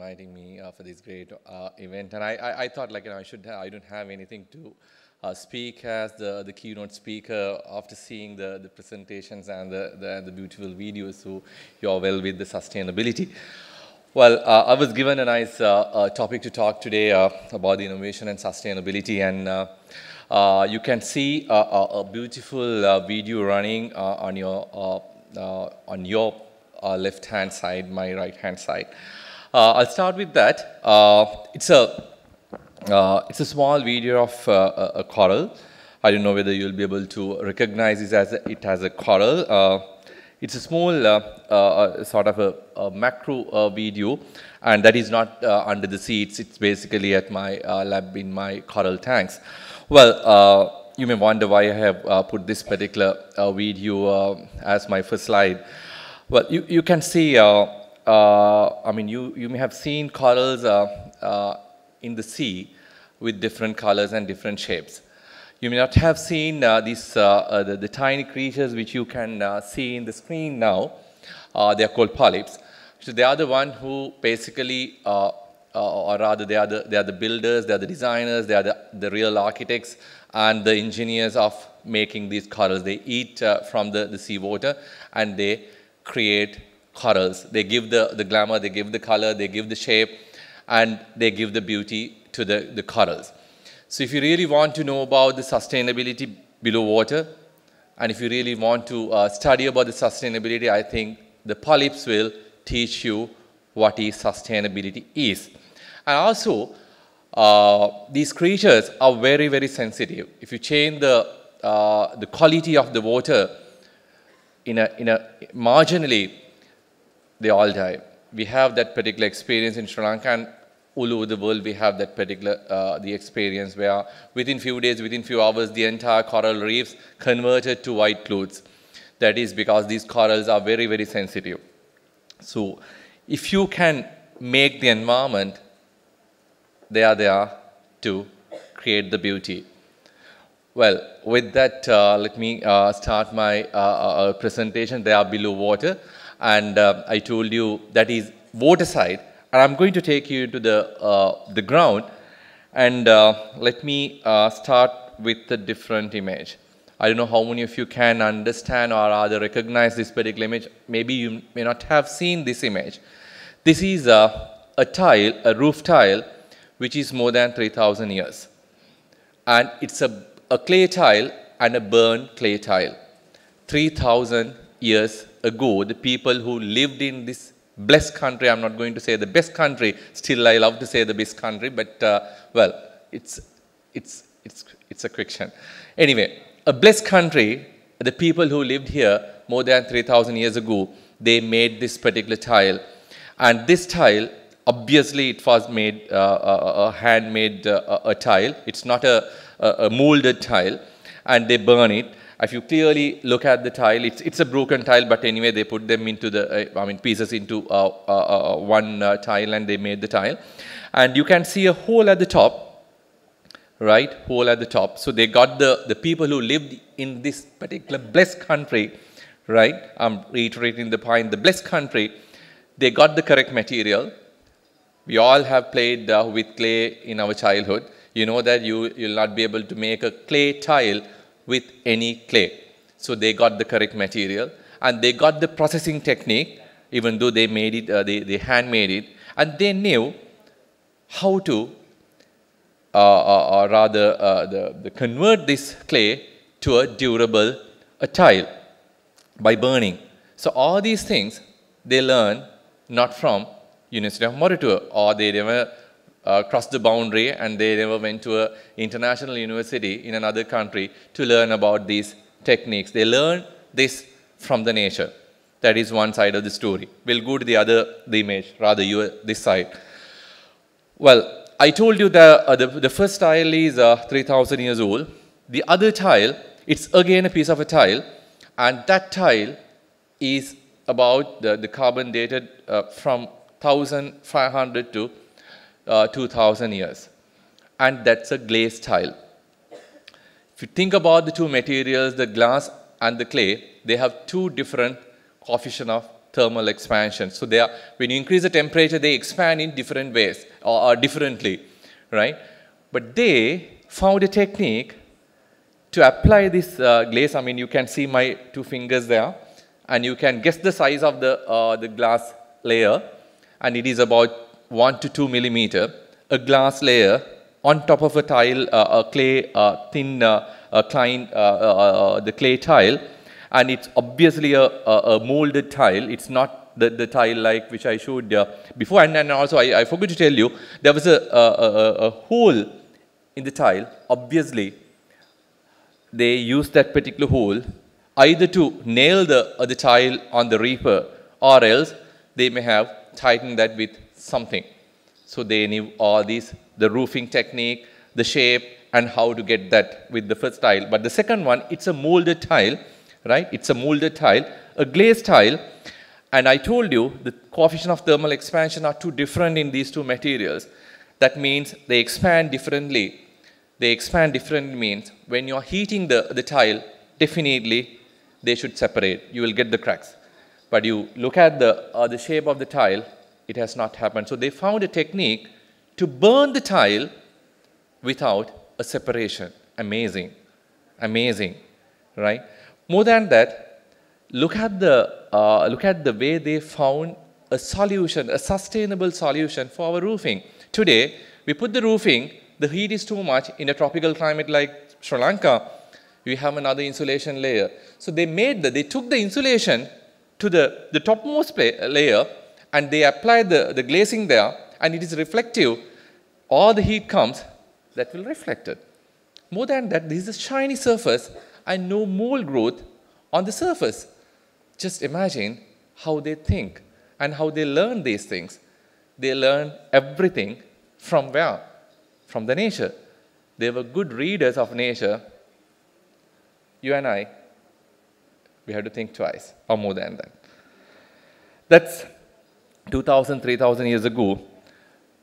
inviting me for this great event. And I thought, like, I don't have anything to speak as the keynote speaker after seeing the presentations and the beautiful videos. So you're well with the sustainability. Well, I was given a nice topic to talk today about the innovation and sustainability, and you can see a beautiful video running on your left-hand side, my right-hand side. I'll start with that. It's a small video of a coral. I don't know whether you'll be able to recognize it as a coral. It's a small sort of a macro video, and that is not under the sea. It's basically at my lab in my coral tanks. Well, you may wonder why I have put this particular video as my first slide. Well, you can see, I mean, you may have seen corals in the sea with different colors and different shapes. You may not have seen the tiny creatures which you can see in the screen now. They are called polyps. So they are the one who basically, or rather they are the builders, they are the designers, they are the real architects and the engineers of making these corals. They eat from the seawater and they create corals. They give the glamour, they give the color, they give the shape, and they give the beauty to the corals. So if you really want to know about the sustainability below water, and if you really want to study about the sustainability, I think the polyps will teach you what sustainability is. And also, these creatures are very, very sensitive. If you change the quality of the water in a marginally, they all die. We have that particular experience in Sri Lanka, and all over the world we have that particular the experience where within few days, within few hours, the entire coral reefs converted to white clothes. That is because these corals are very, very sensitive. So if you can make the environment, they are there to create the beauty. Well, with that, let me start my presentation. They are below water, and I told you that is water side. And I'm going to take you to the ground, and let me start with a different image. I don't know how many of you can understand or rather recognize this particular image. Maybe you may not have seen this image. This is a tile, a roof tile, which is more than 3,000 years. And it's a clay tile and a burned clay tile. 3,000 years ago, the people who lived in this blessed country, I'm not going to say the best country, still I love to say the best country, but well, it's a fiction. Anyway, a blessed country, the people who lived here more than 3,000 years ago, they made this particular tile. And this tile, obviously it was made, a handmade a tile. It's not a molded tile, and they burn it. If you clearly look at the tile, it's a broken tile, but anyway, they put them into pieces into one tile, and they made the tile. And you can see a hole at the top, right? Hole at the top. So they got the people who lived in this particular blessed country, right? I'm reiterating the point, the blessed country, they got the correct material. We all have played with clay in our childhood. You know that you'll not be able to make a clay tile with any clay. So they got the correct material, and they got the processing technique, even though they made it, they handmade it, and they knew how to, or rather, convert this clay to a durable tile by burning. So all these things they learn not from University of Halwatura, or they never crossed the boundary and they never went to an international university in another country to learn about these techniques. They learn this from the nature. That is one side of the story. We'll go to the image, rather this side. Well, I told you that the first tile is 3,000 years old. The other tile, it's again a piece of a tile, and that tile is about the carbon dated from 1,500 to 2,000 years, and that's a glaze tile. If you think about the two materials, the glass and the clay, they have two different coefficient of thermal expansion. So they are, when you increase the temperature, they expand in different ways or differently, right? But they found a technique to apply this glaze. I mean, you can see my 2 fingers there, and you can guess the size of the glass layer, and it is about 1 to 2 millimeter. A glass layer on top of a tile, a clay, thin, the clay tile, and it's obviously a molded tile. It's not the tile like which I showed before. And also, I forgot to tell you, there was a hole in the tile. Obviously, they used that particular hole either to nail the tile on the reaper, or else they may have tightened that with something. So they knew all these, the roofing technique, the shape, and how to get that with the first tile. But the second one, it's a molded tile, right? It's a molded tile, a glazed tile. And I told you the coefficient of thermal expansion are too different in these two materials. That means they expand differently. They expand differently means when you are heating the tile, definitely they should separate. You will get the cracks. But you look at the shape of the tile, it has not happened. So they found a technique to burn the tile without a separation. Amazing. Amazing. Right? More than that, look at the way they found a solution, a sustainable solution for our roofing. Today, we put the roofing, the heat is too much. In a tropical climate like Sri Lanka, we have another insulation layer. So they took the insulation to the topmost layer, and they applied the glazing there, and it is reflective. All the heat comes, that will reflect it. More than that, this is a shiny surface and no mold growth on the surface. Just imagine how they think and how they learn these things. They learn everything from where? From the nature. They were good readers of nature. You and I, we have to think twice or more than that. That's 2,000, 3,000 years ago.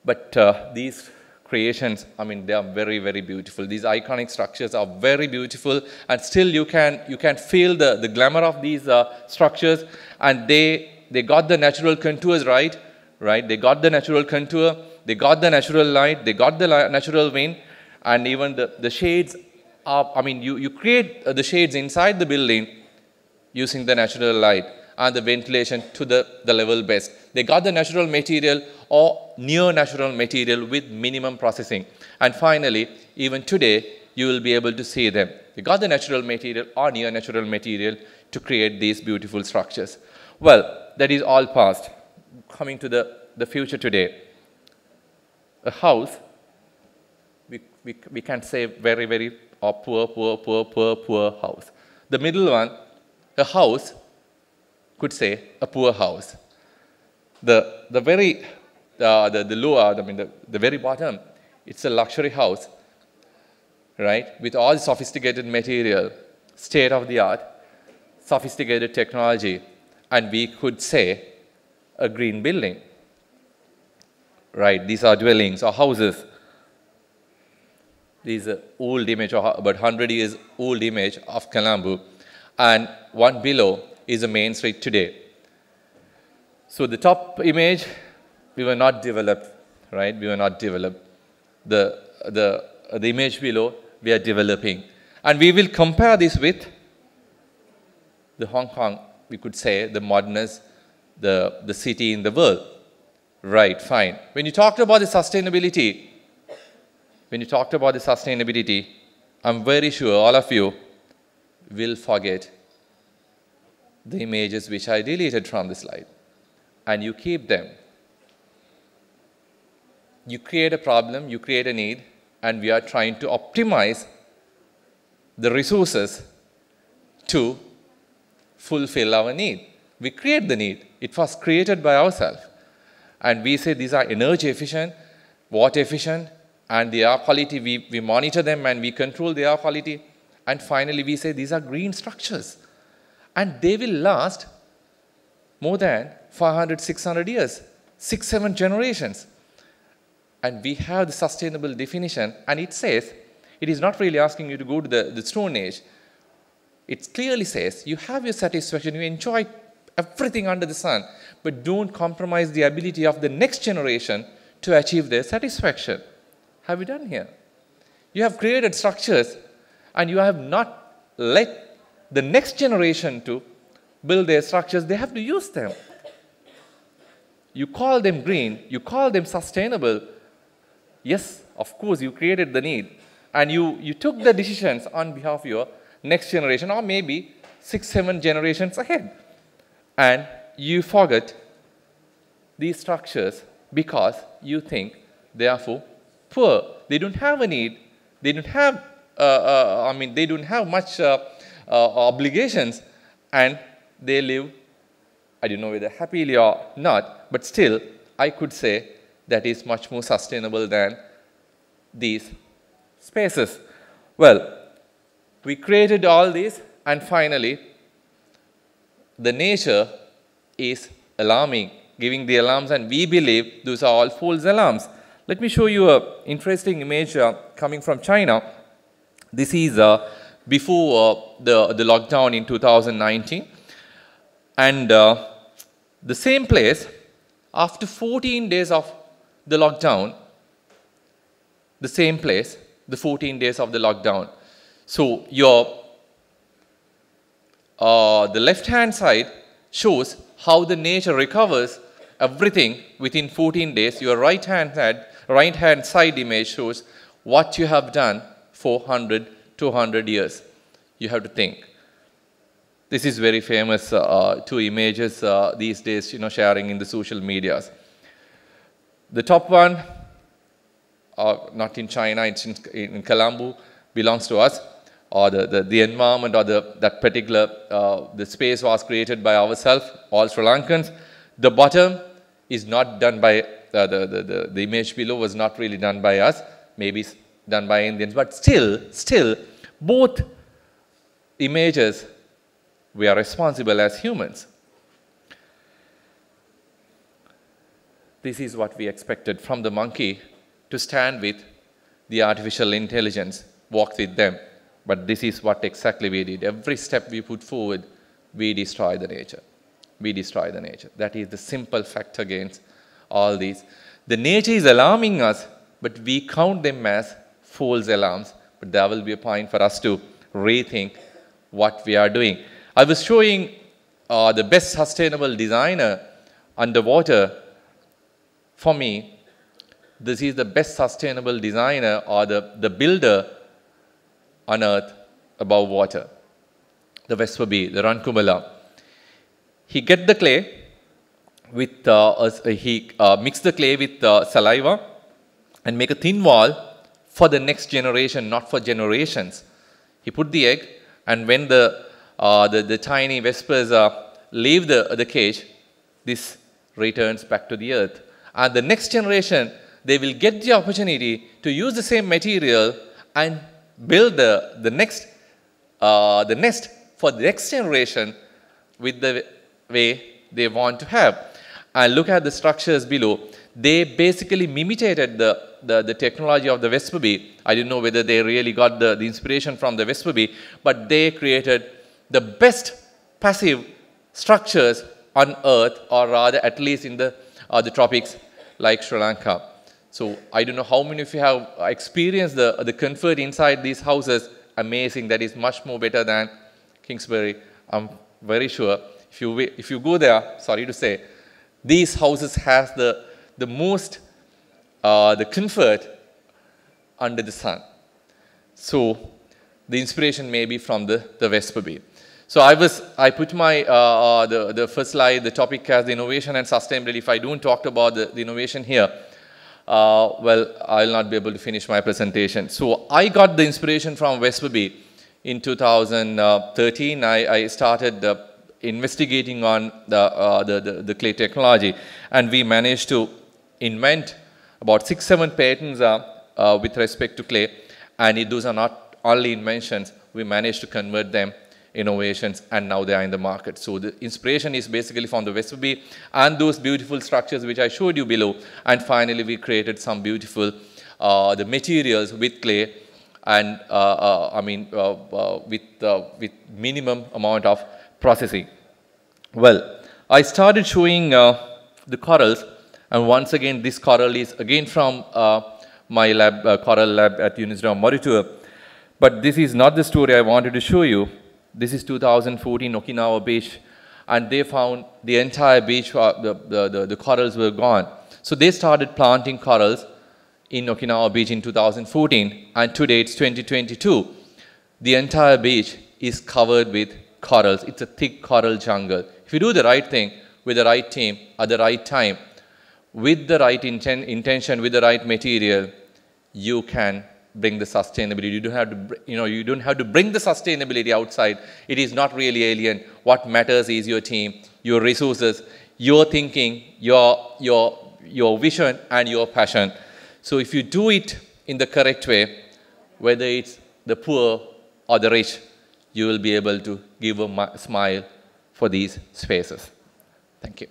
But these creations, I mean, they are very, very beautiful. These iconic structures are very beautiful, and still you can feel the glamour of these structures, and they got the natural contours right? They got the natural contour, they got the natural light, they got the natural wind, and even the shades are, I mean, you create the shades inside the building using the natural light and the ventilation to the level best. They got the natural material or near natural material with minimum processing. And finally, even today, you will be able to see them. They got the natural material or near natural material to create these beautiful structures. Well, that is all past. Coming to the future today. A house, we can say very, very poor house. The middle one, a house, could say a poor house. The very lower, I mean the very bottom, it's a luxury house, right? With all sophisticated material, state of the art, sophisticated technology, and we could say a green building, right? These are dwellings or houses. This is an old image, about 100 years old image of Colombo, and one below is a main street today. So the top image, we were not developed, right? We were not developed. The image below, we are developing. And we will compare this with the Hong Kong, we could say, the modernist, the city in the world. Right, fine. When you talked about the sustainability, I'm very sure all of you will forget the images which I deleted from the slide. And you keep them. You create a problem, you create a need, and we are trying to optimize the resources to fulfill our need. We create the need. It was created by ourselves. And we say these are energy efficient, water efficient, and the air quality, we monitor them and we control the air quality. And finally, we say these are green structures. And they will last more than 500, 600 years, 6, 7 generations. And we have the sustainable definition, and it says, it is not really asking you to go to the Stone Age. It clearly says, you have your satisfaction, you enjoy everything under the sun, but don't compromise the ability of the next generation to achieve their satisfaction. Have you done here? You have created structures and you have not let the next generation to build their structures. They have to use them. You call them green, you call them sustainable. Yes, of course, you created the need. And you took the decisions on behalf of your next generation, or maybe 6, 7 generations ahead. And you forget these structures because you think they are for poor. They don't have a need. They don't have, they don't have much obligations, and they live, I don't know whether happily or not, but still, I could say that is much more sustainable than these spaces. Well, we created all these, and finally, the nature is alarming, giving the alarms, and we believe those are all false alarms. Let me show you an interesting image coming from China. This is before the lockdown in 2019. And the same place, after 14 days of the lockdown, the same place, the 14 days of the lockdown. So the left-hand side shows how the nature recovers everything within 14 days. Your right-hand side image shows what you have done for 100, 200 years. You have to think. This is very famous, 2 images these days, sharing in the social medias. The top one, not in China, it's in Colombo, belongs to us, or the environment, or that particular, the space was created by ourselves, all Sri Lankans. The bottom is not done by, the image below was not really done by us, maybe it's done by Indians, but still, both images, we are responsible as humans. This is what we expected from the monkey, to stand with the artificial intelligence, walk with them. But this is what exactly we did. Every step we put forward, we destroy the nature. We destroy the nature. That is the simple fact against all these. The nature is alarming us, but we count them as false alarms. But there will be a point for us to rethink what we are doing. I was showing the best sustainable designer underwater. For me, this is the best sustainable designer, or the builder on earth above water. The Vespaby, the Rankumala. He get the clay with, he mix the clay with saliva and make a thin wall for the next generation, not for generations. He put the egg, and when the tiny Vespers leave the cage, this returns back to the earth. And the next generation, they will get the opportunity to use the same material and build the nest for the next generation with the way they want to have. And look at the structures below. They basically imitated the technology of the Vespaby. I don't know whether they really got the inspiration from the Vespaby, but they created the best passive structures on Earth, or rather at least in the tropics like Sri Lanka. So I don't know how many of you have experienced the comfort inside these houses. Amazing. That is much more better than Kingsbury. I'm very sure. If you go there, sorry to say, these houses has the most the comfort under the sun. So the inspiration may be from the Vespaby. So I put my the first slide, the topic as the innovation and sustainability. If I don't talk about the innovation here, well, I'll not be able to finish my presentation. So I got the inspiration from Vespaby. In 2013, I started investigating on the clay technology, and we managed to invent about 6-7 patents with respect to clay. And those are not only inventions, we managed to convert them innovations, and now they are in the market. So the inspiration is basically from the Vespaby and those beautiful structures which I showed you below. And finally, we created some beautiful the materials with clay, and with minimum amount of processing. Well, I started showing the corals, and once again, this coral is again from my lab, coral lab at University of Halwatura. But this is not the story I wanted to show you. This is 2014 Okinawa beach, and they found the entire beach, the corals were gone. So they started planting corals in Okinawa beach in 2014, and today it's 2022. The entire beach is covered with corals. It's a thick coral jungle. If you do the right thing with the right team at the right time, with the right intention, with the right material, you can bring the sustainability. You don't have to, you don't have to bring the sustainability outside. It is not really alien. What matters is your team, your resources, your thinking, your vision, and your passion. So if you do it in the correct way, whether it's the poor or the rich, you will be able to give a smile for these spaces. Thank you.